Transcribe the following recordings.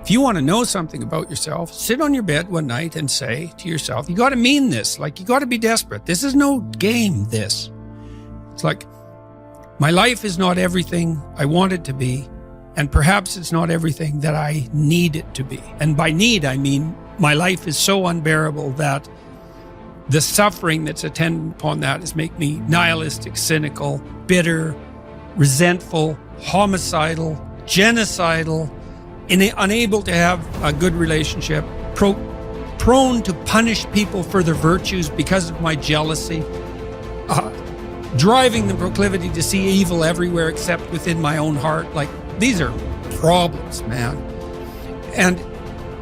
If you want to know something about yourself, sit on your bed one night and say to yourself, you got to mean this. Like, you got to be desperate. This is no game, this. It's like, my life is not everything I want it to be, and perhaps it's not everything that I need it to be. And by need, I mean my life is so unbearable that the suffering that's attendant upon that is make me nihilistic, cynical, bitter, resentful, homicidal, genocidal, unable to have a good relationship, prone to punish people for their virtues because of my jealousy, driving the proclivity to see evil everywhere except within my own heart. Like, these are problems, man. And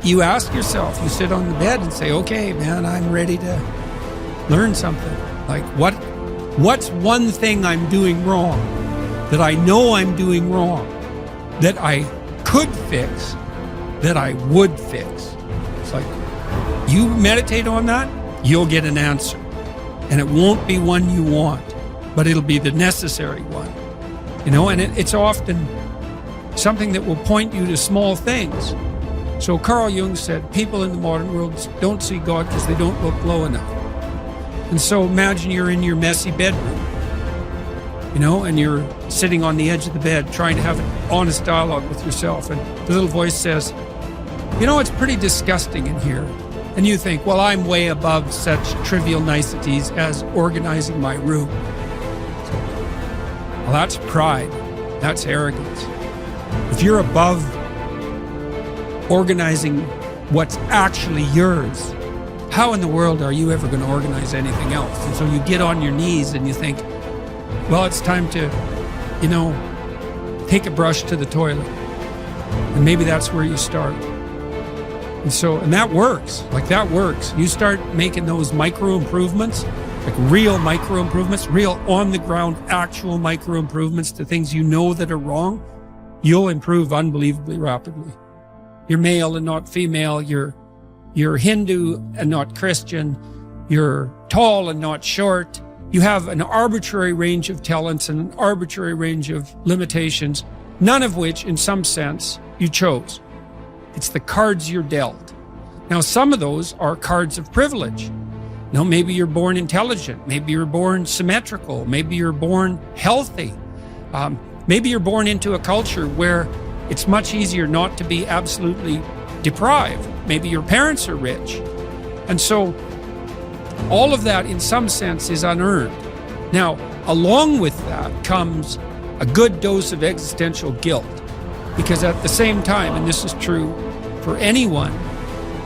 you ask yourself, you sit on the bed and say, okay, man, I'm ready to learn something. Like, what's one thing I'm doing wrong that I know I'm doing wrong that I could fix, that I would fix? It's like, you meditate on that, you'll get an answer. And it won't be one you want, but it'll be the necessary one. You know, and it's often something that will point you to small things. So Carl Jung said, people in the modern world don't see God because they don't look low enough. And so imagine you're in your messy bedroom, you know, and you're sitting on the edge of the bed trying to have an honest dialogue with yourself. And the little voice says, you know, it's pretty disgusting in here. And you think, well, I'm way above such trivial niceties as organizing my room. Well, that's pride. That's arrogance. If you're above organizing what's actually yours, how in the world are you ever going to organize anything else? And so you get on your knees and you think, well, it's time to, you know, take a brush to the toilet. And maybe that's where you start. And that works. Like, that works. You start making those micro improvements, like real micro improvements, real on the ground, actual micro improvements to things you know that are wrong, you'll improve unbelievably rapidly. You're male and not female. You're Hindu and not Christian. You're tall and not short. You have an arbitrary range of talents and an arbitrary range of limitations, none of which, in some sense, you chose. It's the cards you're dealt. Now, some of those are cards of privilege. Now, maybe you're born intelligent. Maybe you're born symmetrical. Maybe you're born healthy. Maybe you're born into a culture where it's much easier not to be absolutely deprived. Maybe your parents are rich. And so all of that, in some sense, is unearned. Now, along with that comes a good dose of existential guilt. Because at the same time, and this is true for anyone,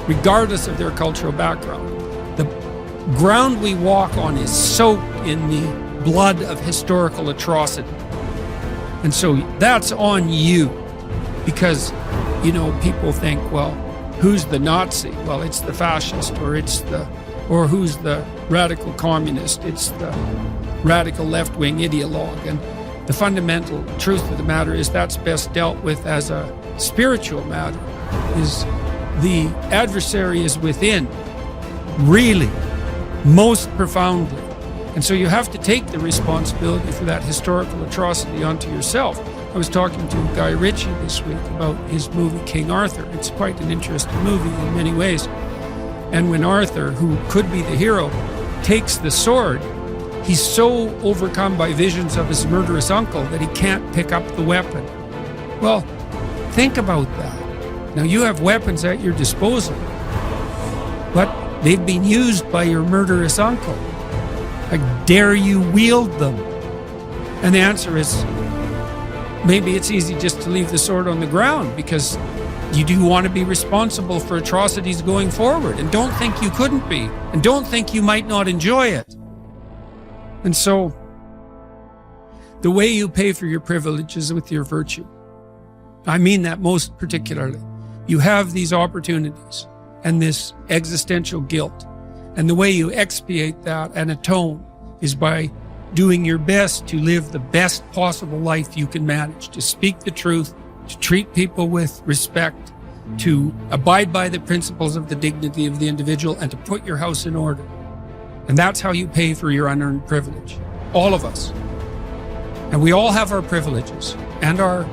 regardless of their cultural background, the ground we walk on is soaked in the blood of historical atrocity. And so that's on you. Because, you know, people think, well, who's the Nazi? Well, it's the fascist, or who's the radical communist? It's the radical left-wing ideologue. And the fundamental truth of the matter is that's best dealt with as a spiritual matter. Is the adversary is within, really, most profoundly. And so you have to take the responsibility for that historical atrocity onto yourself. I was talking to Guy Ritchie this week about his movie King Arthur. It's quite an interesting movie in many ways. And when Arthur, who could be the hero, takes the sword, he's so overcome by visions of his murderous uncle that he can't pick up the weapon. Well, think about that. Now, you have weapons at your disposal, but they've been used by your murderous uncle. Like, dare you wield them? And the answer is, maybe it's easy just to leave the sword on the ground because you do want to be responsible for atrocities going forward, and don't think you couldn't be, and don't think you might not enjoy it. And so, the way you pay for your privilege is with your virtue. I mean that most particularly. You have these opportunities and this existential guilt. And the way you expiate that and atone is by doing your best to live the best possible life you can manage, to speak the truth, to treat people with respect, to abide by the principles of the dignity of the individual, and to put your house in order. And that's how you pay for your unearned privilege. All of us. And we all have our privileges and our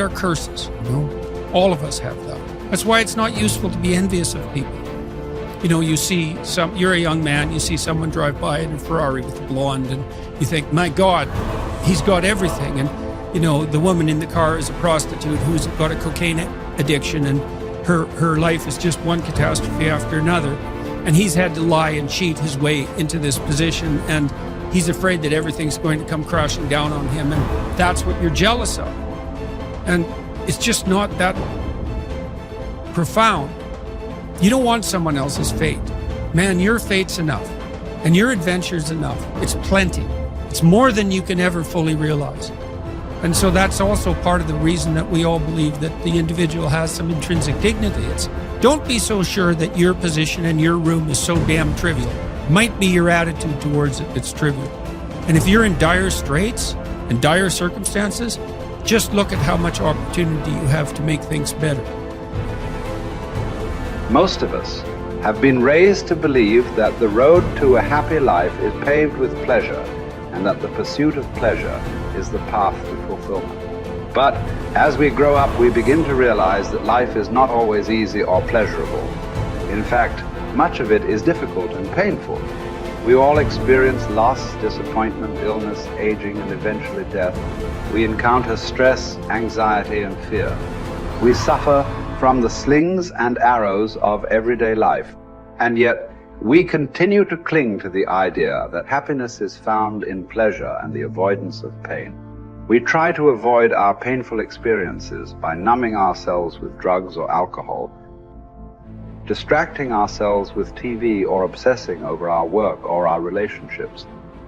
curses. You know? All of us have that. That's why it's not useful to be envious of people. You know, you're a young man, you see someone drive by in a Ferrari with a blonde, and you think, my God, he's got everything. And, you know, the woman in the car is a prostitute who's got a cocaine addiction, and her life is just one catastrophe after another. And he's had to lie and cheat his way into this position, and he's afraid that everything's going to come crashing down on him, and that's what you're jealous of. And it's just not that profound. You don't want someone else's fate. Man, your fate's enough, and your adventure's enough. It's plenty. It's more than you can ever fully realize. And so that's also part of the reason that we all believe that the individual has some intrinsic dignity. It's don't be so sure that your position in your room is so damn trivial. Might be your attitude towards it that's trivial. And if you're in dire straits and dire circumstances, just look at how much opportunity you have to make things better. Most of us have been raised to believe that the road to a happy life is paved with pleasure, and that the pursuit of pleasure is the path to fulfillment. But as we grow up, we begin to realize that life is not always easy or pleasurable. In fact, much of it is difficult and painful. We all experience loss, disappointment, illness, aging, and eventually death. We encounter stress, anxiety, and fear. We suffer from the slings and arrows of everyday life, and yet we continue to cling to the idea that happiness is found in pleasure and the avoidance of pain. We try to avoid our painful experiences by numbing ourselves with drugs or alcohol, distracting ourselves with TV, or obsessing over our work or our relationships.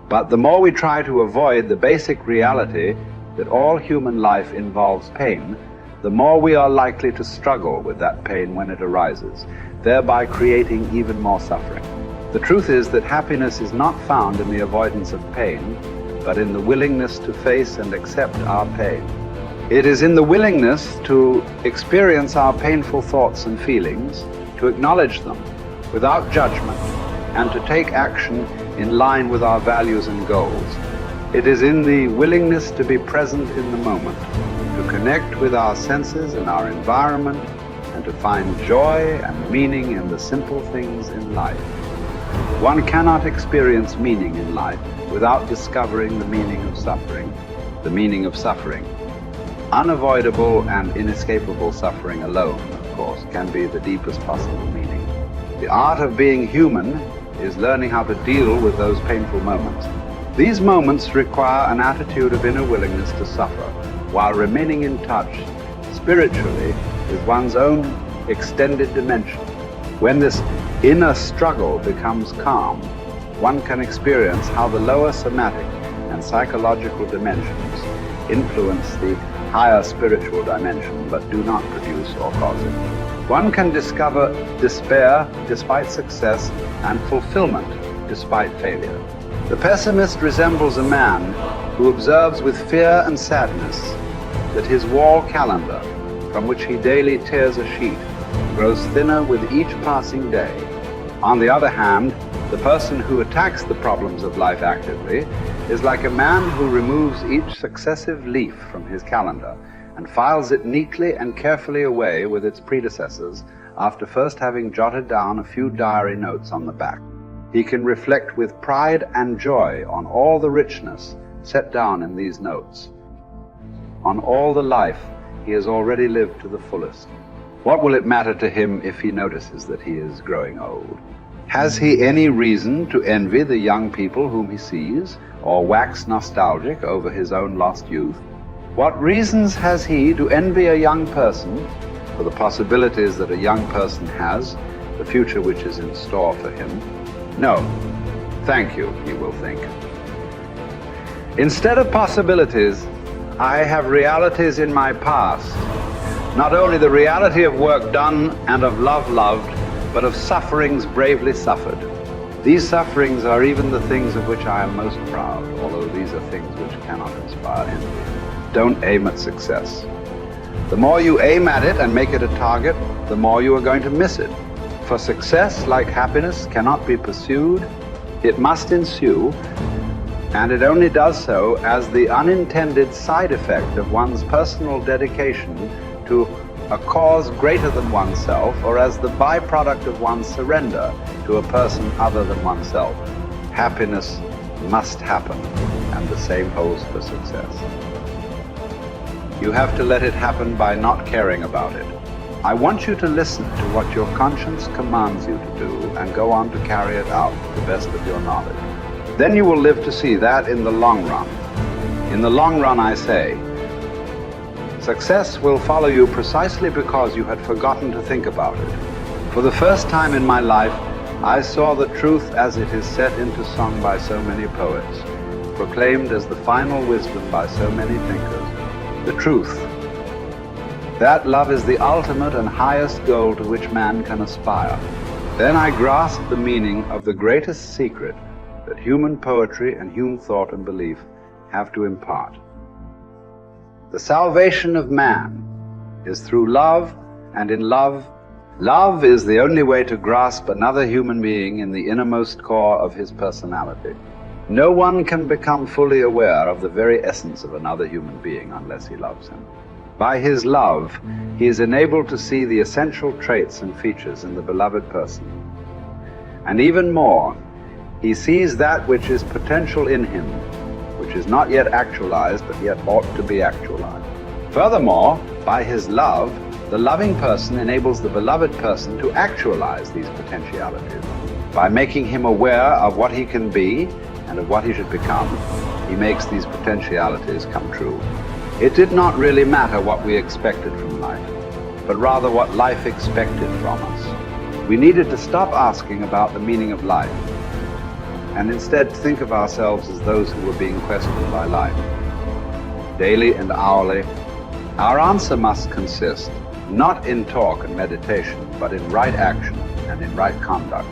But the more we try to avoid the basic reality that all human life involves pain, the more we are likely to struggle with that pain when it arises, thereby creating even more suffering. The truth is that happiness is not found in the avoidance of pain, but in the willingness to face and accept our pain. It is in the willingness to experience our painful thoughts and feelings, to acknowledge them without judgment, and to take action in line with our values and goals. It is in the willingness to be present in the moment, to connect with our senses and our environment, and to find joy and meaning in the simple things in life. One cannot experience meaning in life without discovering the meaning of suffering. The meaning of suffering. Unavoidable and inescapable suffering alone, of course, can be the deepest possible meaning. The art of being human is learning how to deal with those painful moments. These moments require an attitude of inner willingness to suffer, while remaining in touch spiritually with one's own extended dimension. When this inner struggle becomes calm, one can experience how the lower somatic and psychological dimensions influence the higher spiritual dimension, but do not produce or cause it. One can discover despair despite success and fulfillment despite failure. The pessimist resembles a man who observes with fear and sadness that his wall calendar, from which he daily tears a sheet, grows thinner with each passing day. On the other hand, the person who attacks the problems of life actively is like a man who removes each successive leaf from his calendar and files it neatly and carefully away with its predecessors after first having jotted down a few diary notes on the back. He can reflect with pride and joy on all the richness set down in these notes, on all the life he has already lived to the fullest. What will it matter to him if he notices that he is growing old? Has he any reason to envy the young people whom he sees, or wax nostalgic over his own lost youth? What reasons has he to envy a young person for the possibilities that a young person has, the future which is in store for him? No, thank you, he will think. Instead of possibilities, I have realities in my past. Not only the reality of work done and of love loved, but of sufferings bravely suffered. These sufferings are even the things of which I am most proud, although these are things which cannot inspire envy. Don't aim at success. The more you aim at it and make it a target, the more you are going to miss it. For success, like happiness, cannot be pursued. It must ensue, and it only does so as the unintended side effect of one's personal dedication to a cause greater than oneself, or as the byproduct of one's surrender to a person other than oneself. Happiness must happen, and the same holds for success. You have to let it happen by not caring about it. I want you to listen to what your conscience commands you to do and go on to carry it out to the best of your knowledge. Then you will live to see that in the long run. In the long run, I say, success will follow you precisely because you had forgotten to think about it. For the first time in my life, I saw the truth as it is set into song by so many poets, proclaimed as the final wisdom by so many thinkers. The truth, that love is the ultimate and highest goal to which man can aspire. Then I grasped the meaning of the greatest secret that human poetry and human thought and belief have to impart. The salvation of man is through love, and in love, love is the only way to grasp another human being in the innermost core of his personality. No one can become fully aware of the very essence of another human being unless he loves him. By his love, he is enabled to see the essential traits and features in the beloved person. And even more, he sees that which is potential in him, which is not yet actualized, but yet ought to be actualized. Furthermore, by his love, the loving person enables the beloved person to actualize these potentialities. By making him aware of what he can be and of what he should become, he makes these potentialities come true. It did not really matter what we expected from life, but rather what life expected from us. We needed to stop asking about the meaning of life, and instead think of ourselves as those who were being questioned by life. Daily and hourly, our answer must consist not in talk and meditation, but in right action and in right conduct.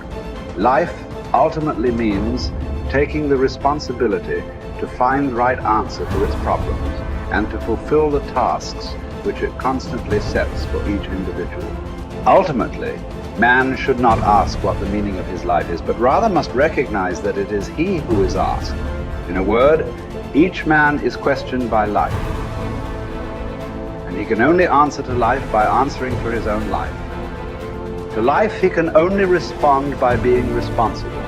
Life ultimately means taking the responsibility to find the right answer to its problems and to fulfill the tasks which it constantly sets for each individual. Ultimately, man should not ask what the meaning of his life is, but rather must recognize that it is he who is asked. In a word, each man is questioned by life, and he can only answer to life by answering for his own life. To life he can only respond by being responsible.